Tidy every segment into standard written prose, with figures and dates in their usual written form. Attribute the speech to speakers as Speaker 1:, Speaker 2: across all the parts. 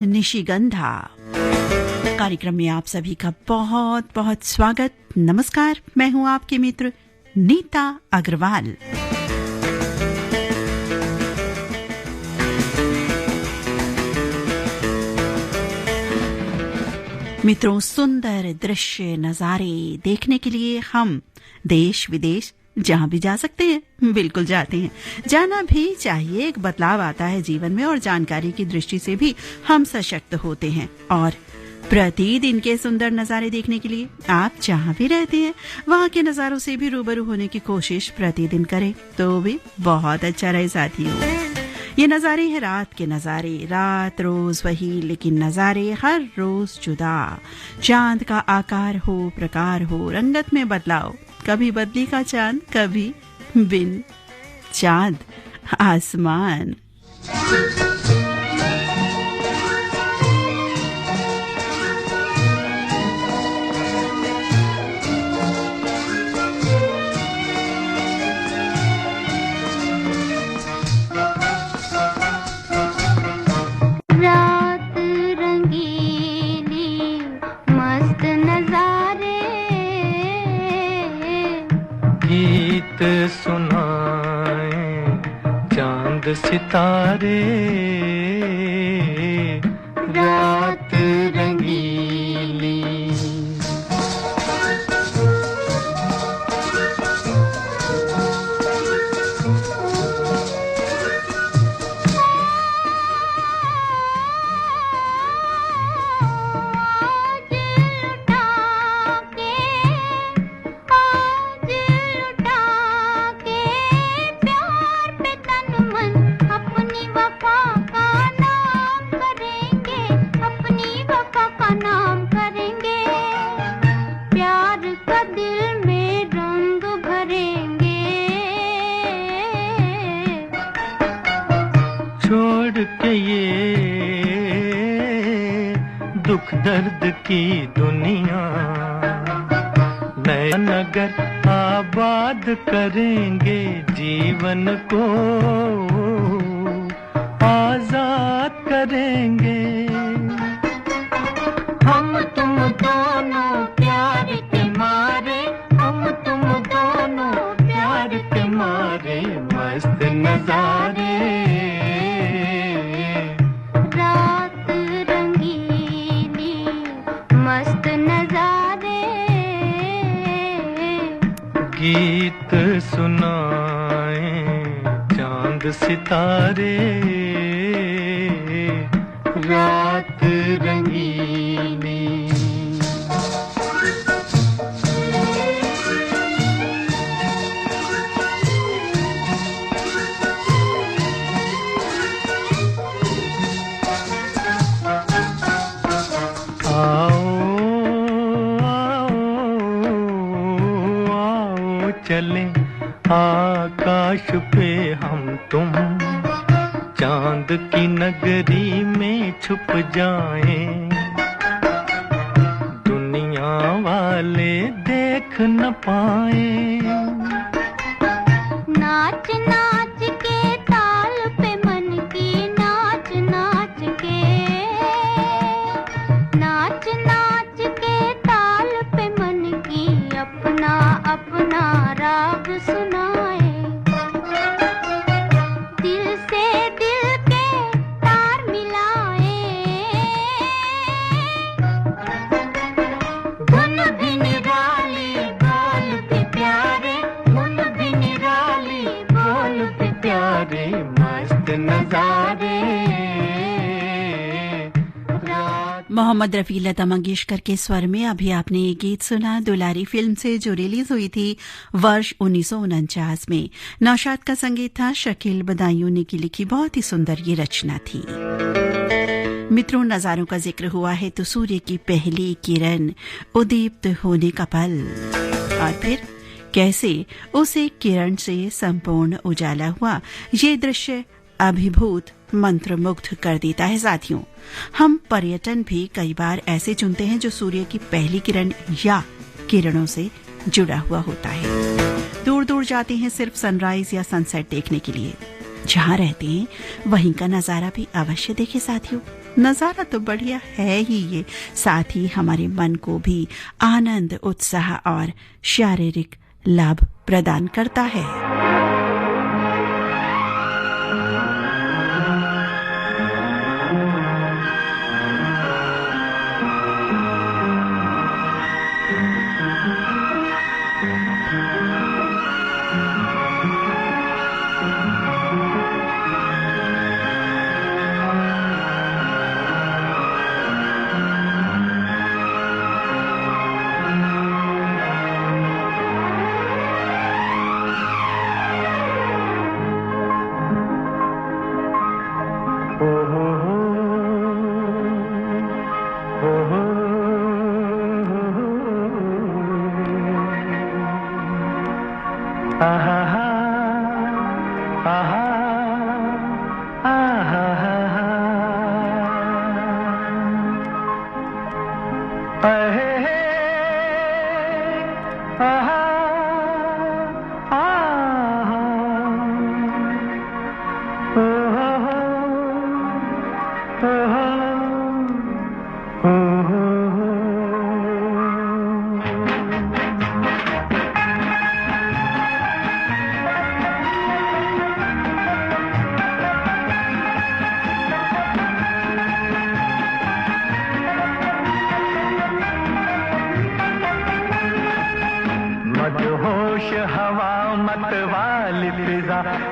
Speaker 1: निशिगंधा कार्यक्रम में आप सभी का बहुत बहुत स्वागत। नमस्कार, मैं हूं आपके मित्र नीता अग्रवाल। मित्रों, सुंदर दृश्य नजारे देखने के लिए हम देश विदेश जहां भी जा सकते हैं, बिल्कुल जाते हैं। जाना भी चाहिए। एक बदलाव आता है जीवन में और जानकारी की दृष्टि से भी हम सशक्त होते हैं। और प्रतिदिन के सुंदर नजारे देखने के लिए आप जहां भी रहते हैं वहां के नजारों से भी रूबरू होने की कोशिश प्रतिदिन करें तो भी बहुत अच्छा रहे साथियों। ये नजारे हैं रात के नजारे। रात रोज वही, लेकिन नजारे हर रोज जुदा। चांद का आकार हो, प्रकार हो, रंगत में बदलाव। कभी बदली का चांद, कभी बिन चांद आसमान।
Speaker 2: गीत सुनाए चांद सितारे, रात रंगीली। छोड़ के ये दुख दर्द की दुनिया, नया नगर आबाद करेंगे, जीवन को आजाद करेंगे। हम तुम दोनों प्यार के मारे, हम तुम दोनों प्यार के मारे, मस्त नजारे। गीत सुनाए चांद सितारे, रात रंगीली। चले आकाश पे हम तुम, चांद की नगरी में छुप जाएं, दुनिया वाले देख न पाए। नाच नाच के ताल पे मन की, नाच नाच के, नाच नाच के ताल पे मन की, अपना अपना राग सुनाए। दिल से दिल के तार मिलाए, धुन भी निराली बोल भी प्यारे, धुन भी निराली बोल भी प्यारे, मस्त नजारे।
Speaker 1: मोहम्मद रफी, लता मंगेशकर के स्वर में अभी आपने ये गीत सुना दुलारी फिल्म से, जो रिलीज हुई थी वर्ष 1949 में। नौशाद का संगीत था, शकील बदायूनी की लिखी बहुत ही सुंदर ये रचना थी। मित्रों, नजारों का जिक्र हुआ है तो सूर्य की पहली किरण उदीप्त होने का पल, और फिर कैसे उसे किरण से संपूर्ण उजाला हुआ, ये दृश्य अभिभूत मंत्रमुग्ध कर देता है। साथियों, हम पर्यटन भी कई बार ऐसे चुनते हैं जो सूर्य की पहली किरण या किरणों से जुड़ा हुआ होता है। दूर दूर जाते हैं सिर्फ सनराइज या सनसेट देखने के लिए। जहां रहते हैं वहीं का नजारा भी अवश्य देखें साथियों। नज़ारा तो बढ़िया है ही ये, साथ ही हमारे मन को भी आनंद, उत्साह और शारीरिक लाभ प्रदान करता है।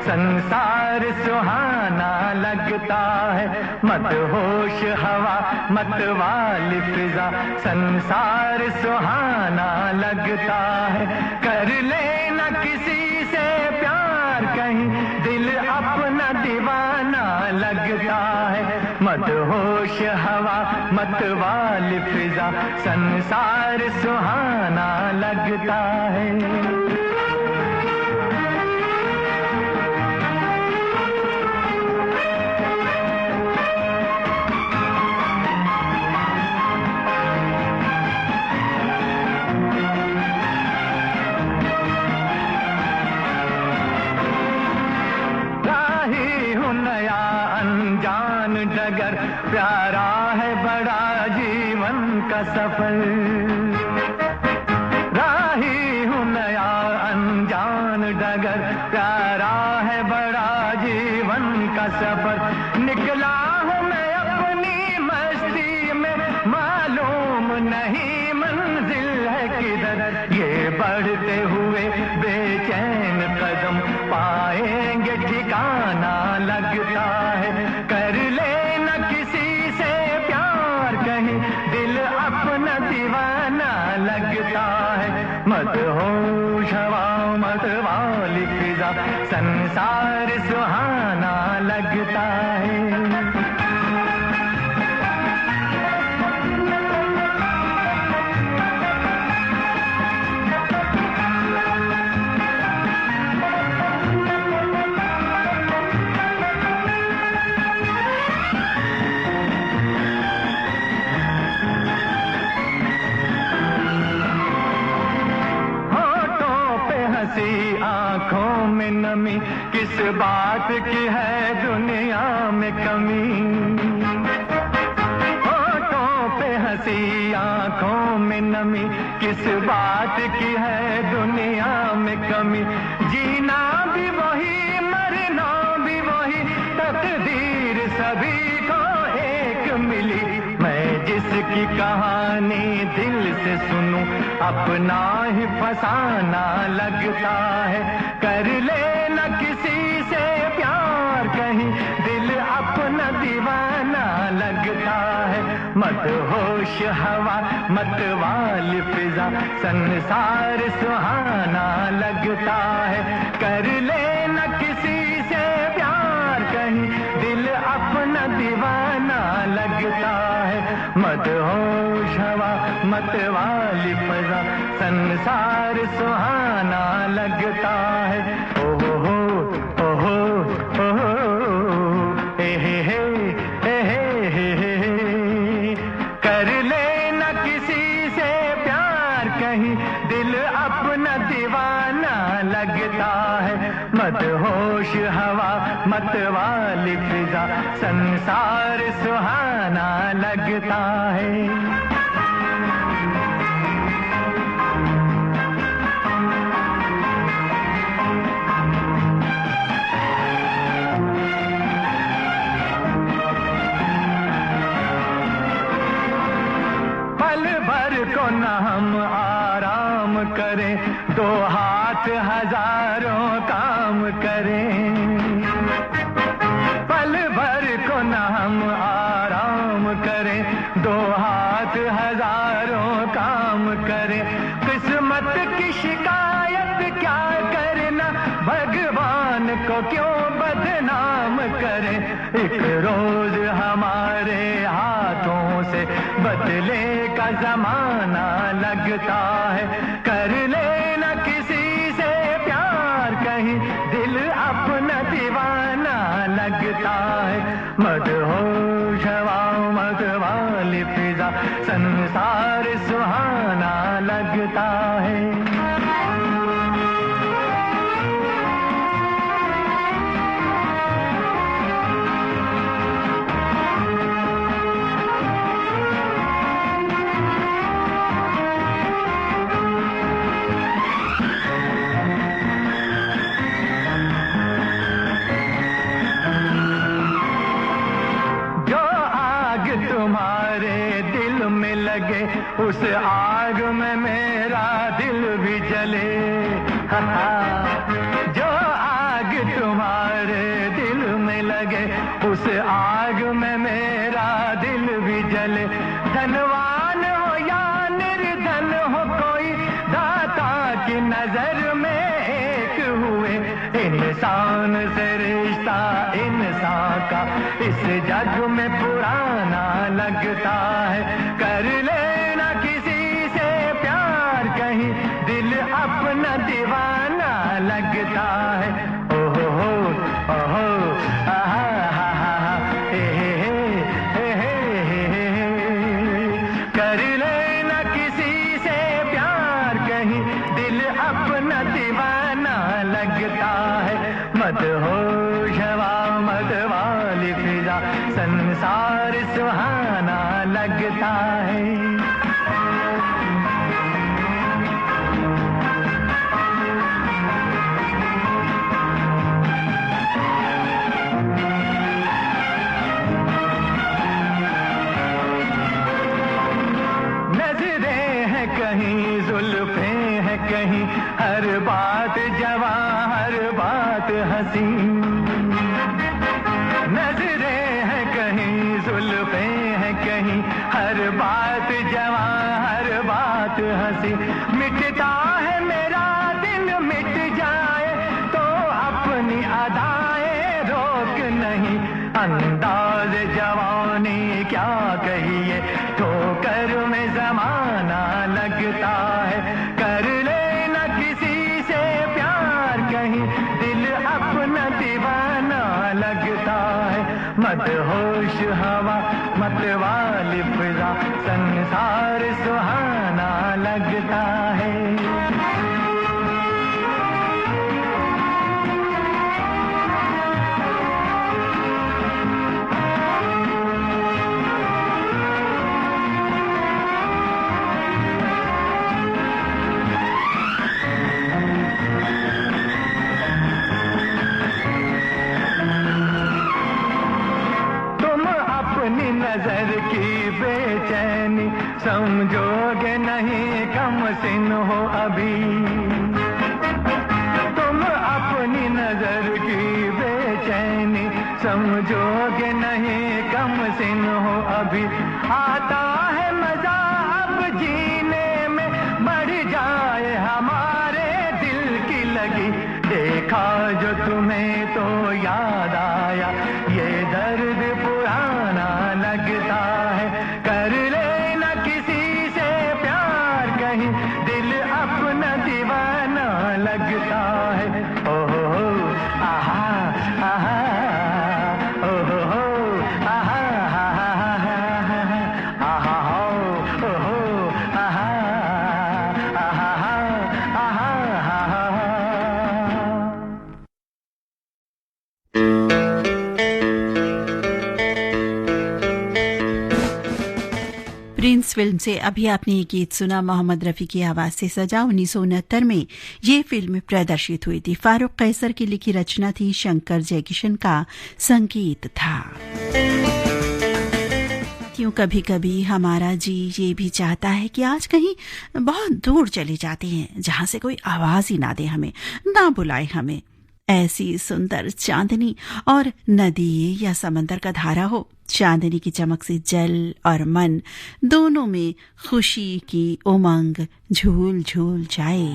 Speaker 2: संसार सुहाना लगता है, मदहोश हवा मतवाली फिजा, संसार सुहाना लगता है। कर लेना किसी से प्यार, कहीं दिल अपना दीवाना लगता है। मदहोश हवा मतवाली फिजा, संसार सुहाना लगता है। डगर प्यारा है बड़ा जीवन का सफर, राही हूँ नया अनजान डगर, प्यारा है बड़ा जीवन का सफर। निकला हूँ मैं अपनी मस्ती में, मालूम नहीं मंजिल है किधर। ये बढ़ते हुए बेचैन कदम पाएंगे ठिकाना लगता है। कर लेना किसी से प्यार, कहीं दिल अपना दीवाना लगता है। मदहोश हवा मतवाली फिजा, संसार सुहाना लगता है। आंखों में नमी, किस बात की है दुनिया में कमी। होठों पे हंसी, आंखों में नमी, किस बात की है दुनिया में कमी। जीना भी वही, मरना भी वही, तकदीर सभी को एक मिली। मैं जिसकी कहानी दिल से सुनूं, अपना ही फसाना लगता है। कर लेना किसी से प्यार, कहीं दिल अपना दीवाना लगता है। मदहोश हवा मतवाली फिजा, संसार सुहाना लगता है। कर लेना किसी से प्यार, कहीं दिल अपना दीवाना लगता है। मदहोश हवा मतवाली फिजा, संसार सुहाना लगता है। ओहो ओहो ओहो, हे हे हे हे हे हे। कर लेना किसी से प्यार, कहीं दिल अपना दीवाना लगता है। मदहोश हवा मतवाली फिजा संसार सुहाना लगता है। को न हम आराम करें, दो हाथ हजारों काम करें। पल भर को न हम आराम करें, दो हाथ हजारों काम करें। किस्मत की शिकायत क्या करना, भगवान को क्यों बदनाम करें। एक रोज हमारे हाथों से बदले का जमाना लगता है। कर लेना किसी से प्यार, कहीं दिल अपना दीवाना लगता है। मदहोश हवा मतवाली फिजा संसार सुहाना लगता है। उस आग में मेरा दिल भी जले। जो आग तुम्हारे दिल में लगे, उस आग में मेरा दिल भी जले। धनवान हो या निर्धन हो, कोई दाता की नजर में एक हुए। इंसान से रिश्ता इंसान का इस जग में पुराना लगता है। कर लेना किसी से प्यार, कहीं दिल अपना दीवाना लगता है। ओहो हो ओहो आहा हा हा हे हे हे। कर लेना किसी से प्यार, कहीं दिल अपना दीवाना लगता है। मदहोश हवा मतवाली फिजा संसार सुहाना लगता है। नजरें हैं कहीं, जुल्फें हैं कहीं, हर बात जवां हर बात हंसी। नजरें हैं कहीं, जुल्फें हैं कहीं, हर बात जवां हर बात हंसी। मिटता है मेरा दिन मिट जाए तो अपनी अदाएं रोक नहीं। अंदाज जवानी क्या कहिए, ठोकर में जमाना लगता है। कर लेना किसी से प्यार, कहीं दिल अपना दीवाना लगता है। मदहोश हवा मतवाली फिजा संसार सुहाना लगता है। नजर की बेचैनी समझोगे नहीं, कम सिन हो अभी। तुम अपनी नजर की बेचैनी समझोगे नहीं, कम सिन हो अभी। आता है मजा अब जीने में, बढ़ जाए हमारे दिल की लगी। देखा जो तुम्हें तो याद आया, ये दर्द पुराना लगता है। कर लेना किसी से प्यार, कहीं दिल अपना दीवाना लगता है। ओहो आहा आहा ओहो आहा आहा आहा ओहो आहा आहा
Speaker 1: प्रिंस फिल्म से अभी आपने ये गीत सुना, मोहम्मद रफी की आवाज से सजा। 1969 में ये फिल्म प्रदर्शित हुई थी। फारूक कैसर की लिखी रचना थी, शंकर जयकिशन का संगीत था। क्यों कभी कभी हमारा जी ये भी चाहता है कि आज कहीं बहुत दूर चले जाते हैं, जहां से कोई आवाज ही ना दे हमें, ना बुलाए हमें। ऐसी सुंदर चांदनी और नदी या समंदर का धारा हो, चांदनी की चमक से जल और मन दोनों में खुशी की उमंग झूल झूल जाए।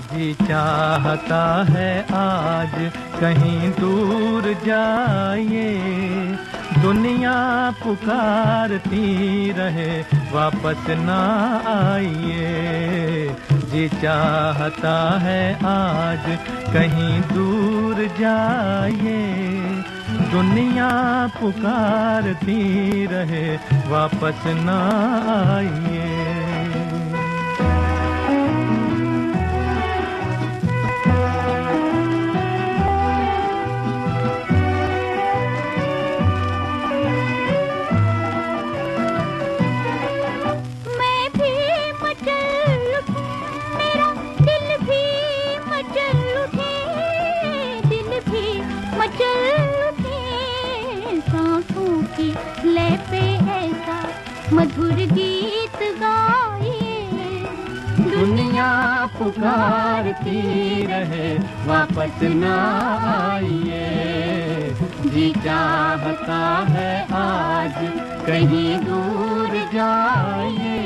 Speaker 2: जी चाहता है आज कहीं दूर जाइए, दुनिया पुकारती रहे वापस ना आइए। जी चाहता है आज कहीं दूर जाइए, दुनिया पुकारती रहे वापस ना आइए।
Speaker 3: मधुर गीत गाइए,
Speaker 2: दुनिया पुकारती रहे वापस ना आइए। जी चाहता है आज कहीं दूर जाइए,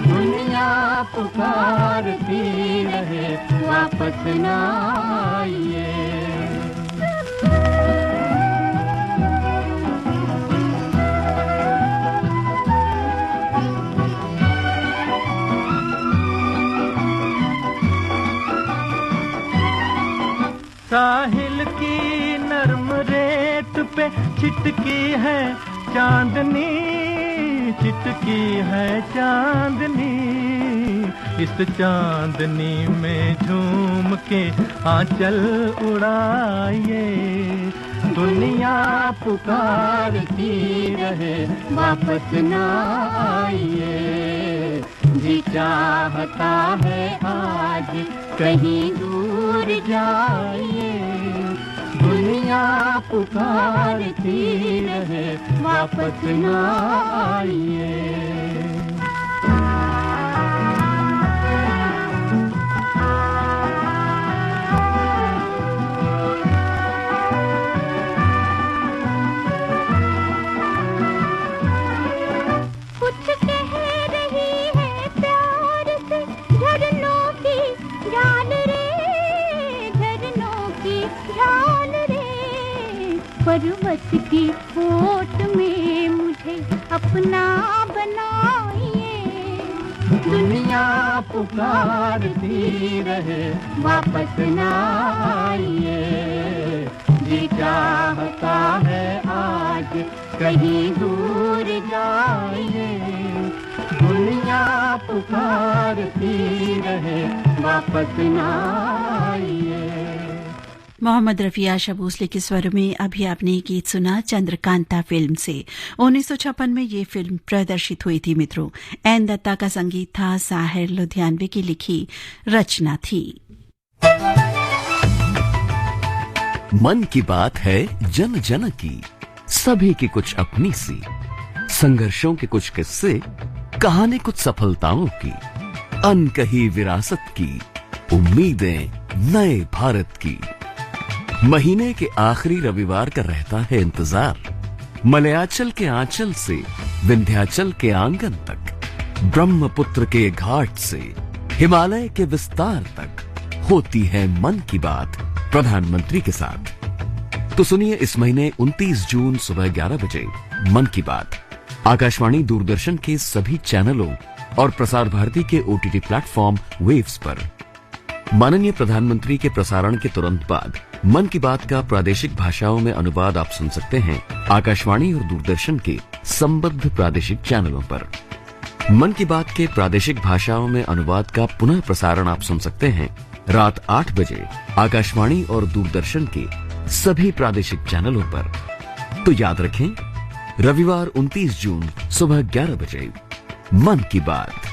Speaker 2: दुनिया पुकारती रहे वापस ना आइए। साहिल की नरम रेत पे छिटकी है चांदनी, छिटकी है चांदनी। इस चांदनी में झूम के आंचल उड़ाइए, दुनिया पुकारती रहे वापस ना आइए। जी चाहता है आज कहीं दूर जाइए, दुनिया पुकारती रहे वापस ना आइए।
Speaker 3: पर्वत की ओट में मुझे अपना बनाइए,
Speaker 2: दुनिया पुकारती रहे वापस ना आइए। जी चाहता है आज कहीं दूर जाइए, दुनिया पुकारती रहे वापस ना आइए।
Speaker 1: मोहम्मद रफी, आशा भोसले के स्वर में अभी आपने गीत सुना चंद्रकांता फिल्म से। 1956 में ये फिल्म प्रदर्शित हुई थी मित्रों। एन दत्ता का संगीत था, साहिर लुधियानवी की लिखी रचना थी।
Speaker 4: मन की बात है जन जन की, सभी की कुछ अपनी सी, संघर्षों के कुछ किस्से, कहानी कुछ सफलताओं की, अनकही विरासत की, उम्मीदें नए भारत की। महीने के आखिरी रविवार का रहता है इंतजार, मलयाचल के आंचल से विंध्याचल के आंगन तक, ब्रह्मपुत्र के घाट से हिमालय के विस्तार तक होती है मन की बात प्रधानमंत्री के साथ। तो सुनिए इस महीने 29 जून सुबह 11 बजे मन की बात आकाशवाणी दूरदर्शन के सभी चैनलों और प्रसार भारती के OTT प्लेटफॉर्म वेव्स पर। माननीय प्रधानमंत्री के प्रसारण के तुरंत बाद मन की बात का प्रादेशिक भाषाओं में अनुवाद आप सुन सकते हैं आकाशवाणी और दूरदर्शन के संबद्ध प्रादेशिक चैनलों पर। मन की बात के प्रादेशिक भाषाओं में अनुवाद का पुनः प्रसारण आप सुन सकते हैं रात 8 बजे आकाशवाणी और दूरदर्शन के सभी प्रादेशिक चैनलों पर। तो याद रखें, रविवार 29 जून सुबह 11 बजे मन की बात।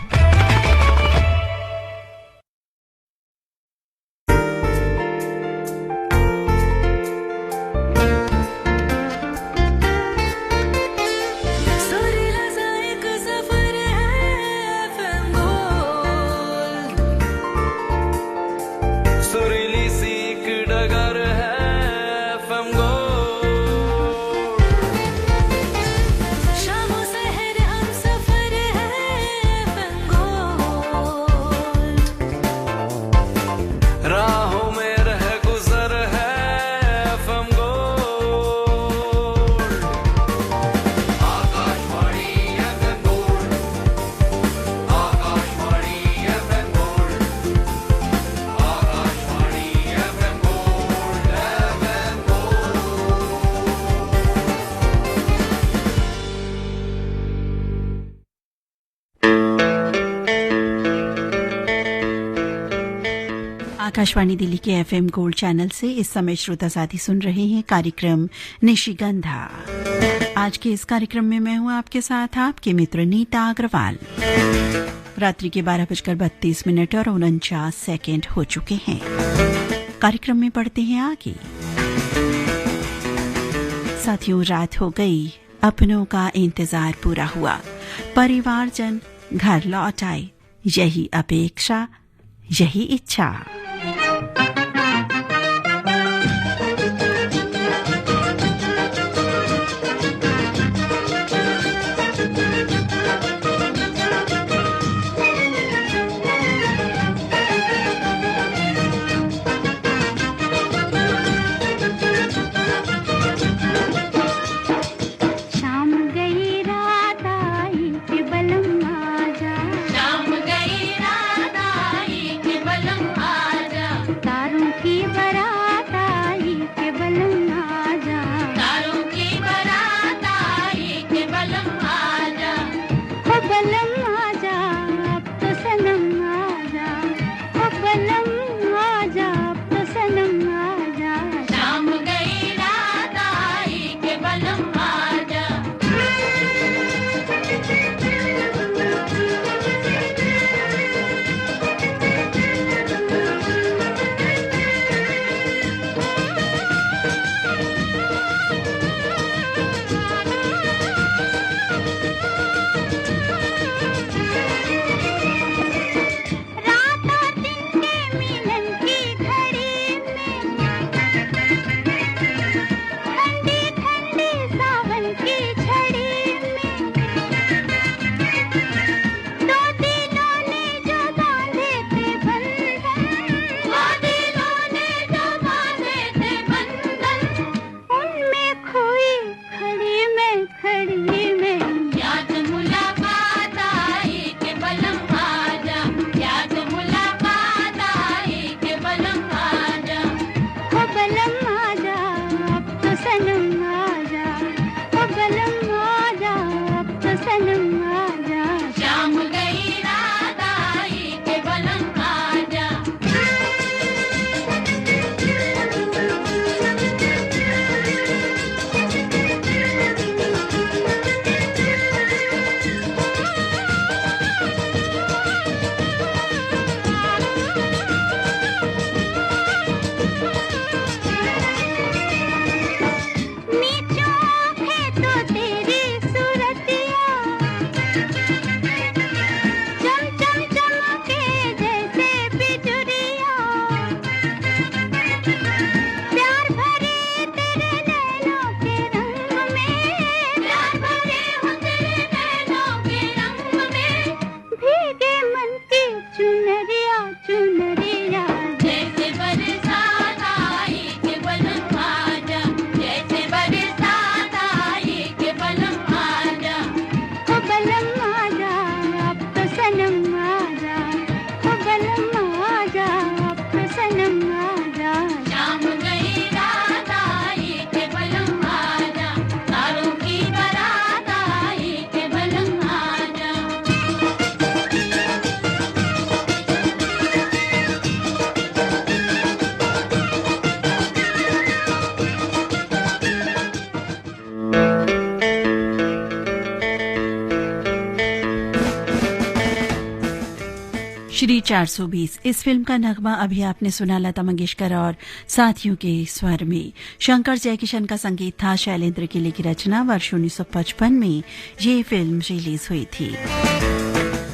Speaker 1: आकाशवाणी दिल्ली के एफएम गोल्ड चैनल से इस समय श्रोता साथी सुन रहे हैं कार्यक्रम निशिगंधा। आज के इस कार्यक्रम में मैं हूं आपके साथ आपके मित्र नीता अग्रवाल। रात्रि के 12:32 और 49 सेकेंड हो चुके हैं। कार्यक्रम में बढ़ते हैं आगे। साथियों, रात हो गई, अपनों का इंतजार पूरा हुआ, परिवारजन घर लौट आए, यही अपेक्षा, यही इच्छा।
Speaker 3: शाम गई रात आई कि बलम आजा।
Speaker 1: 420 इस फिल्म का नगमा अभी आपने सुना लता मंगेशकर और साथियों के स्वर में। शंकर जयकिशन का संगीत था, शैलेंद्र किले की रचना। वर्ष 1955 में ये फिल्म रिलीज हुई थी।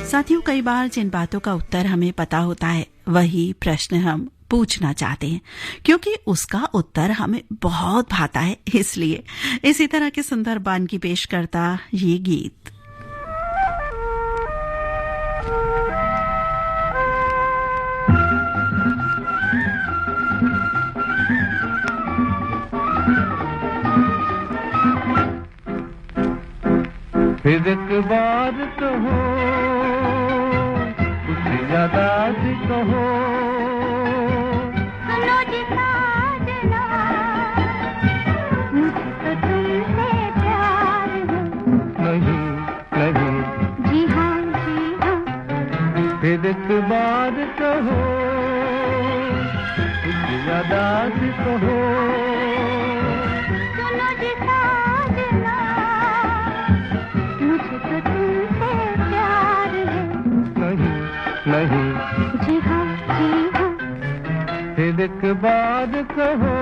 Speaker 1: साथियों, कई बार जिन बातों का उत्तर हमें पता होता है वही प्रश्न हम पूछना चाहते हैं, क्योंकि उसका उत्तर हमें बहुत भाता है। इसलिए इसी तरह के सुंदर बान की पेश करता ये गीत।
Speaker 2: फिर एक बार कहो, कुछ ज्यादा भी कहो,
Speaker 3: सुनो जी साजना, मुझे तो तुमसे प्यार है।
Speaker 2: नहीं नहीं,
Speaker 3: जी हाँ जी हाँ,
Speaker 2: फिर एक बार कहो, कुछ ज्यादा भी कहो,
Speaker 3: सुनो जी साजना, मुझे तो तुमसे प्यार है।
Speaker 2: नहीं नहीं,
Speaker 3: जी हाँ जी हाँ,
Speaker 2: फिर एक बार कहो।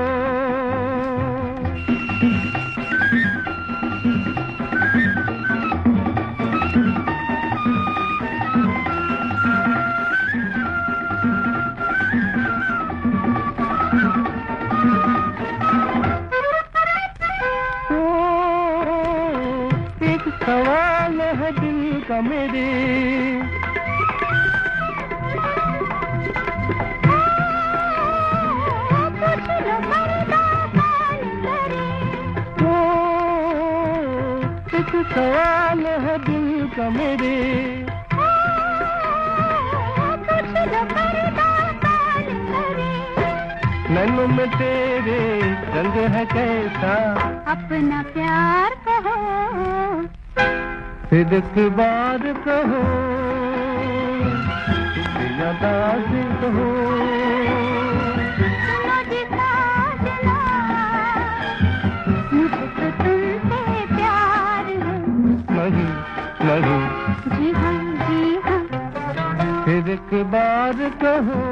Speaker 2: एक सवाल है दिल का मेरे, सवाल है दिल का मेरे, नैनों में तेरे रंग है कैसा,
Speaker 3: अपना प्यार कहो,
Speaker 2: फिर एक बार कहो, ज्यादा से कहो,
Speaker 3: सुनो जी साजना, मुझे तो तुमसे प्यार है।
Speaker 2: नहीं नहीं,
Speaker 3: जी हाँ जी हाँ,
Speaker 2: फिर एक बार कहो।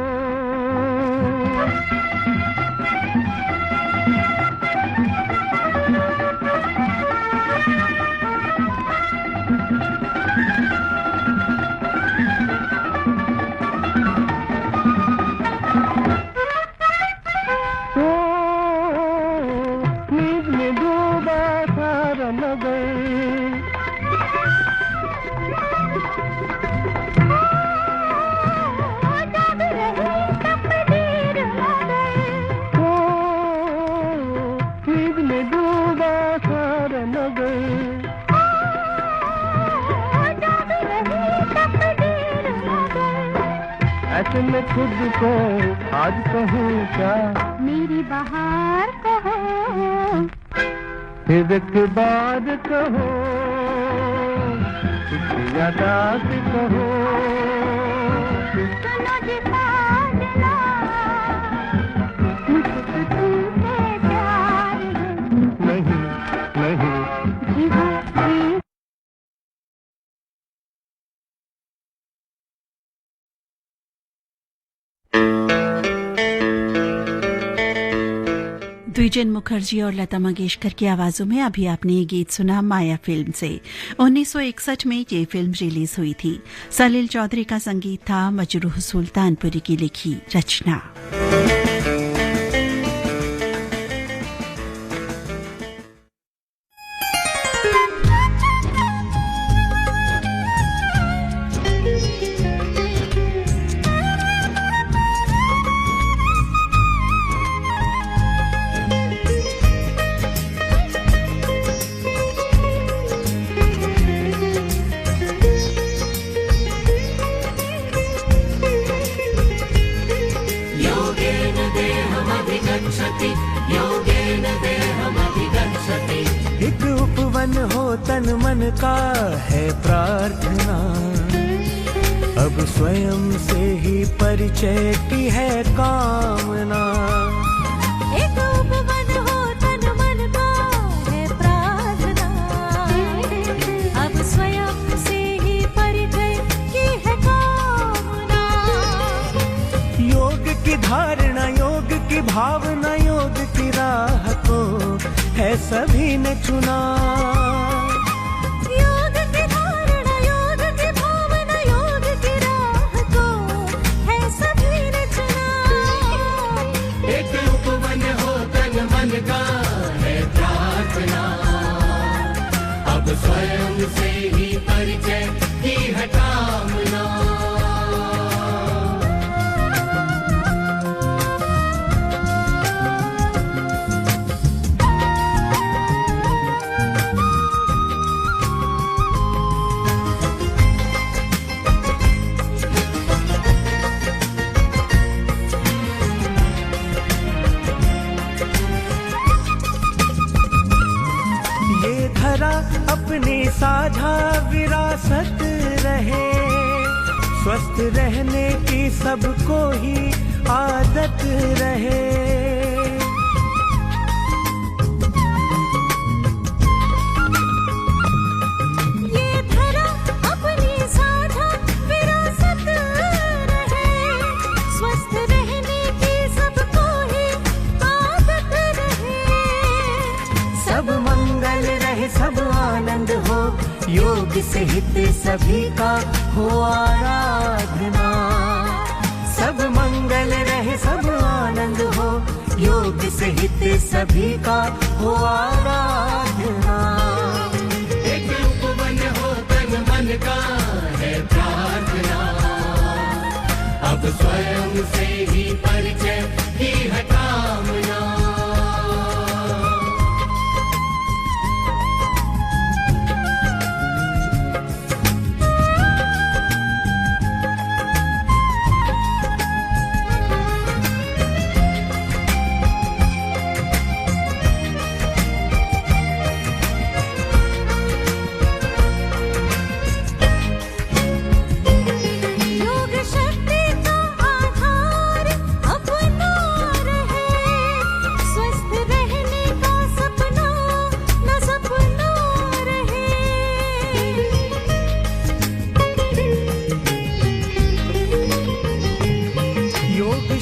Speaker 2: नींद में डूबा सारा नगर,
Speaker 3: जग रही तकदीर मगर,
Speaker 2: नींद में डूबा सारा नगर,
Speaker 3: जग रही तकदीर मगर,
Speaker 2: ऐसे में खुद को आज कहूँ क्या,
Speaker 3: मेरी बहार कहो,
Speaker 2: फिर एक बार कहो, कुछ ज्यादा से कहो,
Speaker 3: सुनो जी साजना, मुझे तो तुमसे प्यार है।
Speaker 2: नहीं नहीं,
Speaker 3: जी हाँ जी,
Speaker 1: द्विजन मुखर्जी और लता मंगेशकर की आवाजों में अभी आपने ये गीत सुना माया फिल्म से। 1961 में ये फिल्म रिलीज हुई थी। सलील चौधरी का संगीत था, मजरूह सुल्तानपुरी की लिखी रचना।
Speaker 5: एक उपवन हो तन मन का है प्रार्थना, अब स्वयं से ही परिचय की है कामना।
Speaker 3: एक उपवन हो तन मन का है प्रार्थना, अब स्वयं से ही परिचय की है कामना।
Speaker 5: की धारणा, योग की भावना, योग की राह को है सभी ने चुना।
Speaker 3: योग की धारणा, योग की भावना, योग की राह को है सभी ने चुना।
Speaker 2: एक उपवन हो तन मन का है प्रार्थना, अब स्वयं से ही परिचय की है कामना।
Speaker 5: अपनी साझा विरासत रहे, स्वस्थ रहने की सबको ही आदत रहे।
Speaker 3: ये धरा अपनी साझा विरासत रहे, स्वस्थ रहने की सबको ही आदत रहे।
Speaker 5: सब मंगल रहे, सब आनंद हो, योग से हित सभी का हो आराधना। सब मंगल रहे, सब आनंद हो, योग से हित सभी का हो आराधना।
Speaker 2: एक उपवन हो तन मन का है प्रार्थना, अब स्वयं से ही परिचय की है कामना।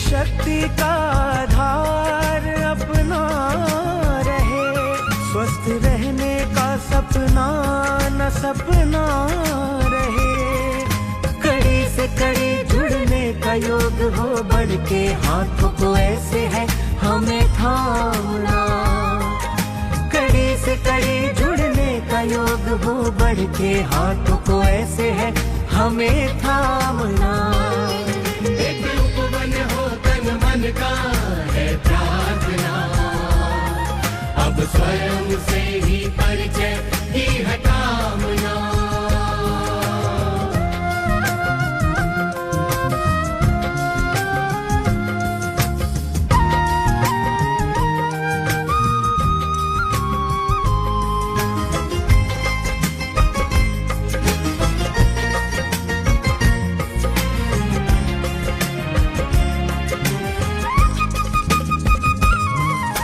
Speaker 5: शक्ति का आधार अपना रहे, स्वस्थ रहने का सपना न सपना रहे। कड़ी से कड़ी जुड़ने का योग हो, बढ़ के हाथों को ऐसे है हमें थामना। कड़ी से कड़ी जुड़ने का योग हो, बढ़ के हाथों को ऐसे है हमें थामना।
Speaker 2: एक उपवन हो तन मन का है प्रार्थना, अब स्वयं से ही परिचय की है कामना।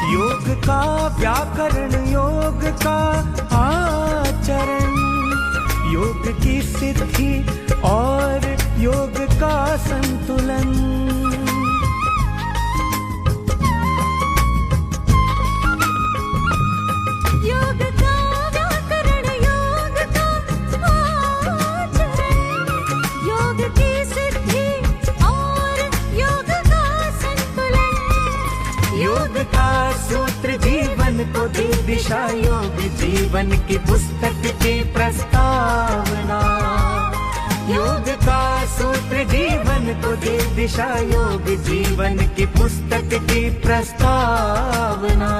Speaker 5: योग का व्याकरण, योग का आचरण, योग की सिद्धि और योग का संतुलन।
Speaker 3: योग का व्याकरण, योग का आचरण, योग की सिद्धि और योग का संतुलन।
Speaker 5: योग का सूत्र जीवन को दी दिशा, योग जीवन की पुस्तक की प्रस्तावना। योग का सूत्र जीवन को दी दिशा, योग जीवन की पुस्तक की प्रस्तावना।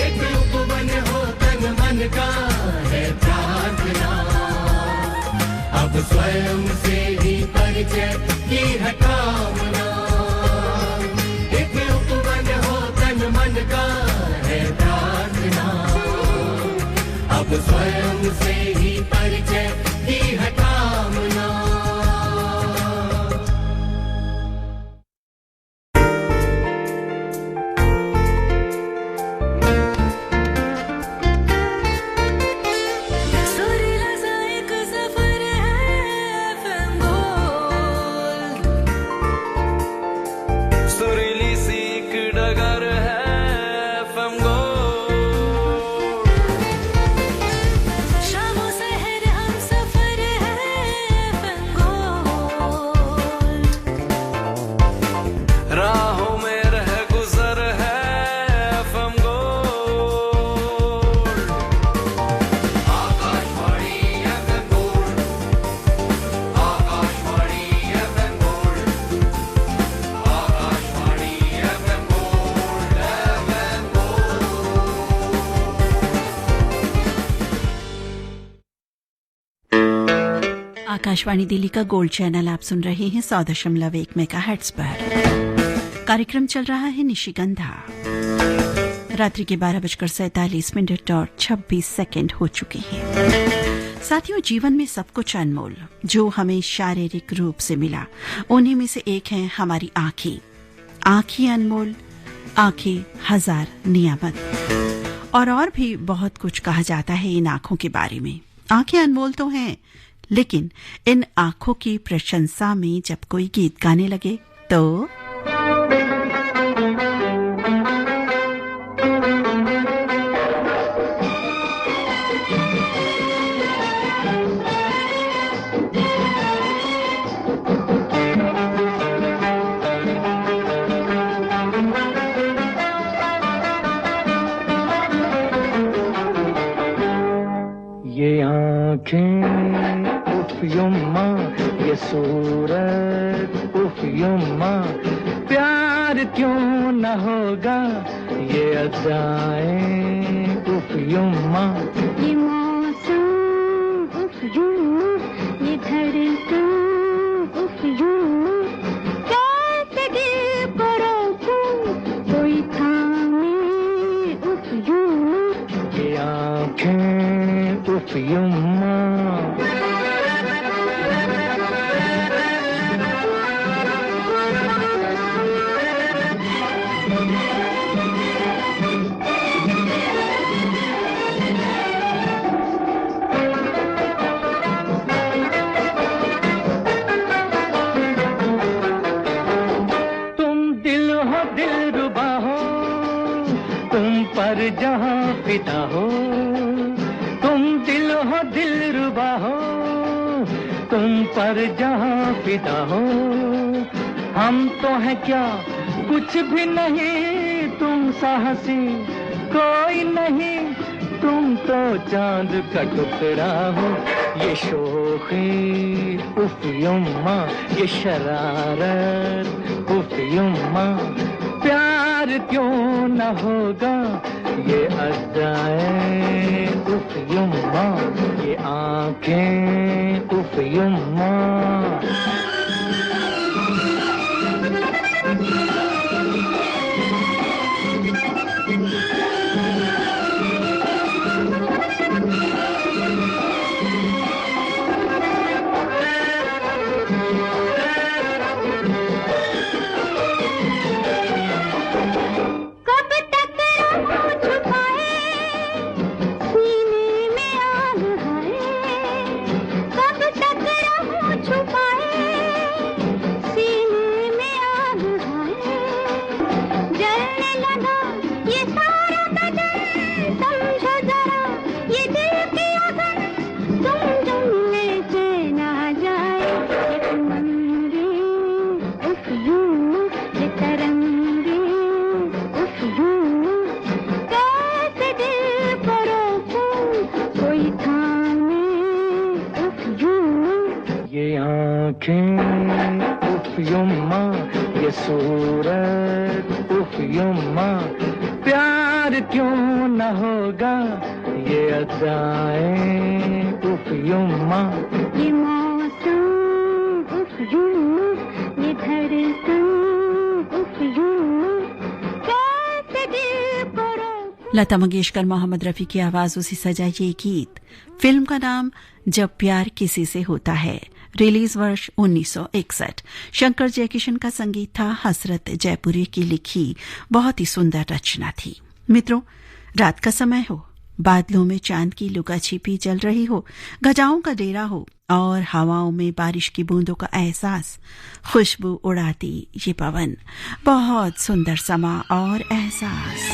Speaker 2: एक उपवन हो तन मन का है प्रार्थना, अब स्वयं से ही परिचय की है कामना। एक उपवन हो तन मन का है प्रार्थना, अब स्वयं से ही परिचय की है कामना।
Speaker 3: सुरीला सा एक सफर है FM गोल्ड।
Speaker 1: आकाशवाणी दिल्ली का गोल्ड चैनल आप सुन रहे हैं 100.1 मेगाहर्ट्ज पर। कार्यक्रम चल रहा है निशिगंधा। रात्रि के 12:47 और 26 सेकंड हो चुके हैं। साथियों, जीवन में सब कुछ अनमोल जो हमें शारीरिक रूप से मिला, उन्हीं में से एक है हमारी आंखें। आंखें अनमोल, आंखें हजार नियामत। और भी बहुत कुछ कहा जाता है इन आंखों के बारे में। आंखें अनमोल तो हैं, लेकिन इन आंखों की प्रशंसा में जब कोई गीत गाने लगे तो
Speaker 5: ये आँखें उफ युम्मा, ये सूरत उफ युम्मा, प्यार क्यों न होगा ये अदाएं उफ युम्मा।
Speaker 3: ये मौसम उफ यूं, ये धड़कन उफ यूं, कैसे दिल को रोकूं, कोई थामे उफ यूं।
Speaker 5: ये आँखें उफ युम्मा। पर जहाँ फिदा हो, तुम दिल हो दिलरुबा हो, तुम पर जहाँ फिदा हो। हम तो है क्या कुछ भी नहीं, तुम साहसी कोई नहीं, तुम तो चांद का टुकड़ा हो। ये शोखी उफ युम्मा, ये शरारत उफ युम्मा, प्यार क्यों न होगा ये अदाएं उफ युम्मा, ये आँखें उफ युम्मा। उफ युम्मा, ये सूरत उफ युम्मा, प्यार क्यों न होगा ये अदाएं उफ युम्मा।
Speaker 3: ये मौसम उफ यूं, ये धड़कन उफ यूं, कैसे दिल को रोकूं।
Speaker 1: लता मंगेशकर, मोहम्मद रफी की आवाजों से सजा ये गीत। फिल्म का नाम जब प्यार किसी से होता है, रिलीज वर्ष 1961। शंकर जयकिशन का संगीत था, हसरत जयपुरी की लिखी बहुत ही सुंदर रचना थी। मित्रों, रात का समय हो, बादलों में चांद की लुका छिपी चल रही हो, गजाओं का डेरा हो और हवाओं में बारिश की बूंदों का एहसास, खुशबू उड़ाती ये पवन, बहुत सुंदर समा और एहसास।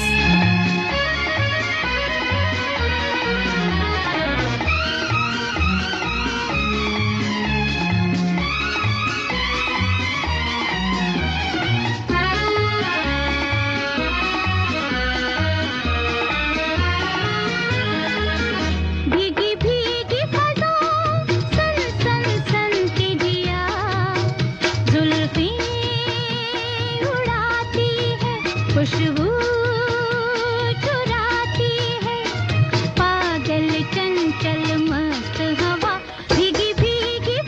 Speaker 3: खुशबू चुराती है, पागल चंचल मस्त हवा, भीगी भीगी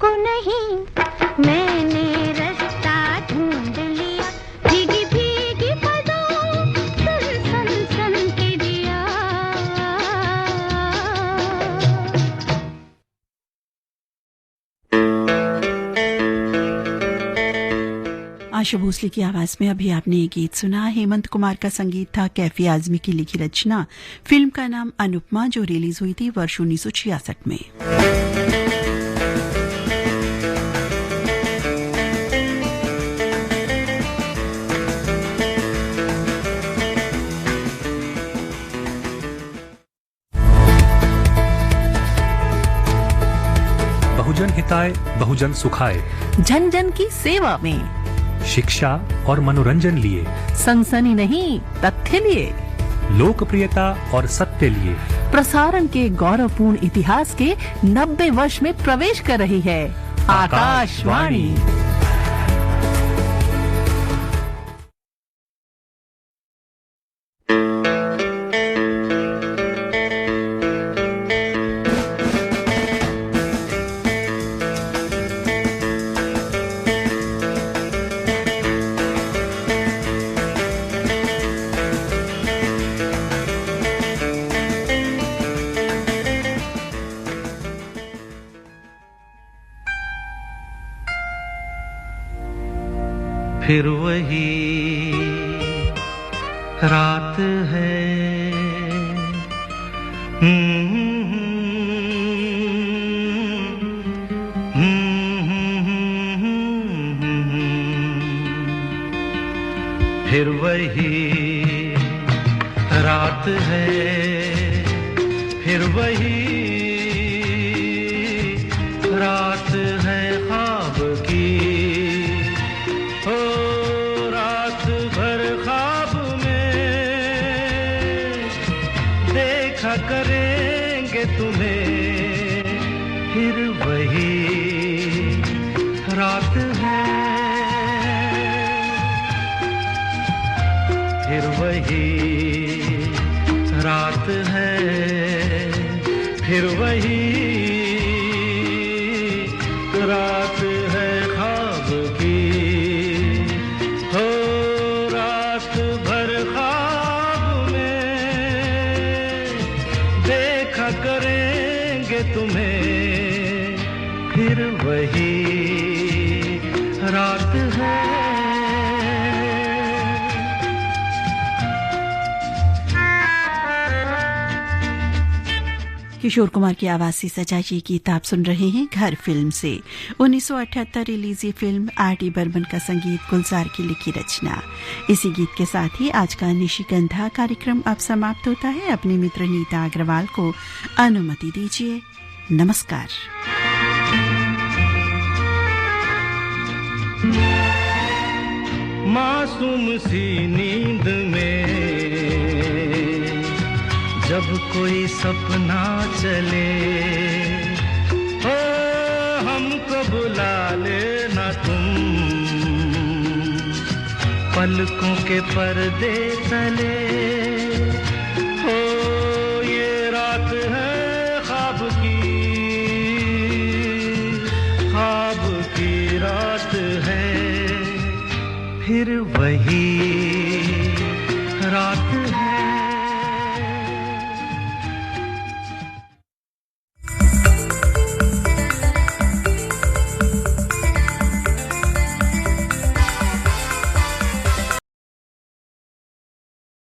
Speaker 3: तुमको नहीं, मैंने रास्ता ढूंढ लिया, भीगी भीगी पदों सन सन सन के दिया।
Speaker 1: आशा भोसले की आवाज में अभी आपने ये गीत सुना। हेमंत कुमार का संगीत था, कैफी आजमी की लिखी रचना। फिल्म का नाम अनुपमा, जो रिलीज हुई थी वर्ष 1966 में।
Speaker 6: बहुजन हिताय बहुजन सुखाय,
Speaker 7: जन जन की सेवा में,
Speaker 6: शिक्षा और मनोरंजन लिए,
Speaker 7: सनसनी नहीं तथ्य लिए,
Speaker 6: लोकप्रियता और सत्य लिए,
Speaker 7: प्रसारण के गौरवपूर्ण इतिहास के 90 वर्ष में प्रवेश कर रही है आकाशवाणी।
Speaker 5: फिर वही रात है, फिर वही रात है, फिर वही रात है ख्वाब की। रात भर ख्वाब में देखा करेंगे तुम्हें, फिर वही रात है, फिर वही रात है, फिर वही रात है ख्वाब की। हो रात भर ख्वाब में देखा करेंगे तुम्हें, फिर वही रात है।
Speaker 1: किशोर कुमार की आवाज से सजा ये गीत आप सुन रहे हैं घर फिल्म से। 1978 रिलीज ये फिल्म आर.डी. बर्मन का संगीत, गुलजार की लिखी रचना। इसी गीत के साथ ही आज का निशिगंधा कार्यक्रम अब समाप्त होता है। अपनी मित्र नीता अग्रवाल को अनुमति दीजिए। नमस्कार।
Speaker 5: मासूम सी नींद में जब कोई सपना चले, हो हमको बुला लेना तुम, पलकों के पर्दे तले। हो ये रात है ख्वाब की रात है, फिर वही